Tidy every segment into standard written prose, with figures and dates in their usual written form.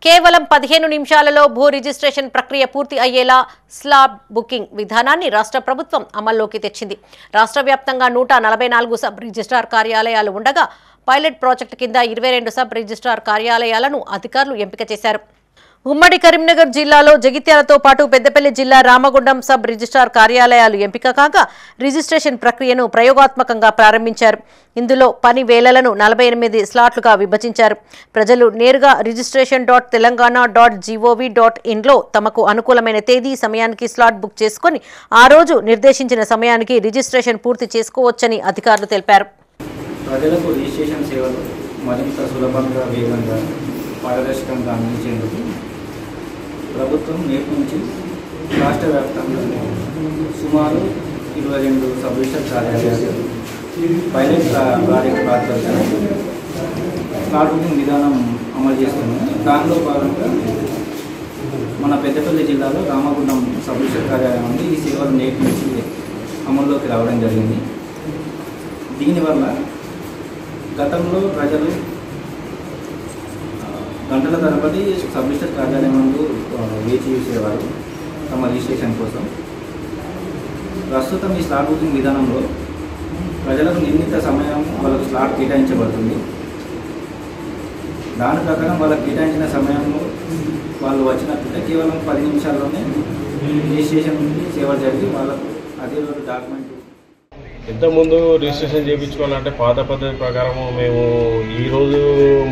కేవలం 15 నిమిషాలలో భూ రిజిస్ట్రేషన్ ప్రక్రియ పూర్తి అయ్యేలా స్లాబ్ బుకింగ్ విధానాన్ని రాష్ట్ర ప్రభుత్వం అమల్లోకి తెచ్చింది. రాష్ట్ర వ్యాప్తంగా 144 సబ్ రిజిస్ట్రార్ కార్యాలయాలు ఉండగా పైలట్ ప్రాజెక్టు కింద 22 సబ్ రిజిస్ట్రార్ కార్యాలయాలను అధికారులు ఎంపిక చేశారు. ఉమ్మడి కరీంనగర్ జిల్లాలో జగిత్యాలతో పాటు పెద్దపల్లి జిల్లా రామగుండం సబ్ రిజిస్ట్రార్ కార్యాలయాలు ఎంపిక కాగా రిజిస్ట్రేషన్ ప్రక్రియను ప్రయోగాత్మకంగా ప్రారంభించారు. ఇందులో పని వేళలను 48 స్లాట్లుగా విభజించారు. ప్రజలు నేరుగా registration.telangana.gov.in లో తమకు అనుకూలమైన తేదీ సమయానికి స్లాట్ బుక్ చేసుకుని ఆ రోజు నిర్దేశించిన సమయానికి రిజిస్ట్రేషన్ పూర్తి చేసుకోవచ్చని అధికారులు తెలిపారు. ప్రజలకు రిజిస్ట్రేషన్ సేవలు మరింత సులభంగా వేగంగా పారదర్శకంగా అందించేందుకు ప్రభుత్వం నేటి నుంచి రాష్ట్ర వ్యాప్తంగా సుమారు 22 సబ్ రిజిస్టర్ కార్యాలయాలు పైలట్ ప్రాజెక్ట్ ప్రాతిపదికన స్లాట్ బుకింగ్ విధానం అమలు చేస్తున్నాం. దానిలో భాగంగా మన పెద్దపల్లి జిల్లాలో రామగుండం సబ్ రిజిస్టర్ కార్యాలయం ఉంది. ఈ సేవలు నేటి నుంచి అమల్లోకి రావడం జరిగింది. దీనివల్ల గతంలో ప్రజలు గంటల తరబడి సబ్ రిజిస్టర్ కార్యాలయం ముందు వేచి చూసేవారు తమ రిజిస్ట్రేషన్ కోసం. ప్రస్తుతం ఈ స్లాట్ బుకింగ్ విధానంలో ప్రజలకు నిర్ణీత సమయం వాళ్ళకు స్లాట్ కేటాయించబడుతుంది. దాని ప్రకారం వాళ్ళకి కేటాయించిన సమయంలో వాళ్ళు వచ్చినట్లయితే కేవలం 10 నిమిషాల్లోనే రిజిస్ట్రేషన్ సేవ జరిగి వాళ్ళకు అదే రోజు డాక్యుమెంట్. ఇంతకుముందు రిజిస్ట్రేషన్ చేయించుకోవాలంటే పాత పద్ధతి ప్రకారం మేము ఈరోజు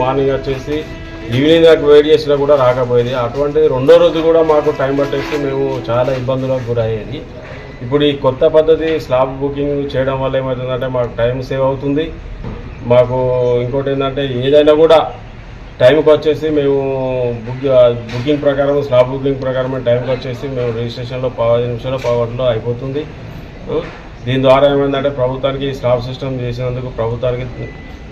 మార్నింగ్ వచ్చేసి ఈవినింగ్ దాకా వెయిట్ చేసినా కూడా రాకపోయేది. అటువంటిది రెండో రోజు కూడా మాకు టైం పట్టేసి మేము చాలా ఇబ్బందులకు గురయ్యేది. ఇప్పుడు ఈ కొత్త పద్ధతి స్లాబ్ బుకింగ్ చేయడం వల్ల ఏమవుతుందంటే మాకు టైం సేవ్ అవుతుంది. మాకు ఇంకోటి ఏంటంటే ఏదైనా కూడా టైంకి వచ్చేసి మేము బుకింగ్ ప్రకారం స్లాబ్ బుకింగ్ ప్రకారం టైంకి వచ్చేసి మేము రిజిస్ట్రేషన్లో 10 నిమిషాలు పావుగంటలో అయిపోతుంది. దీని ద్వారా ఏమైందంటే ప్రభుత్వానికి ఈ స్లాబ్ సిస్టమ్ చేసినందుకు ప్రభుత్వానికి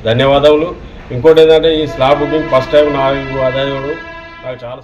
ధన్యవాదాలు. ఇంకోటి ఏంటంటే ఈ స్లాబ్ బుకింగ్ ఫస్ట్ టైం నాకు చాలా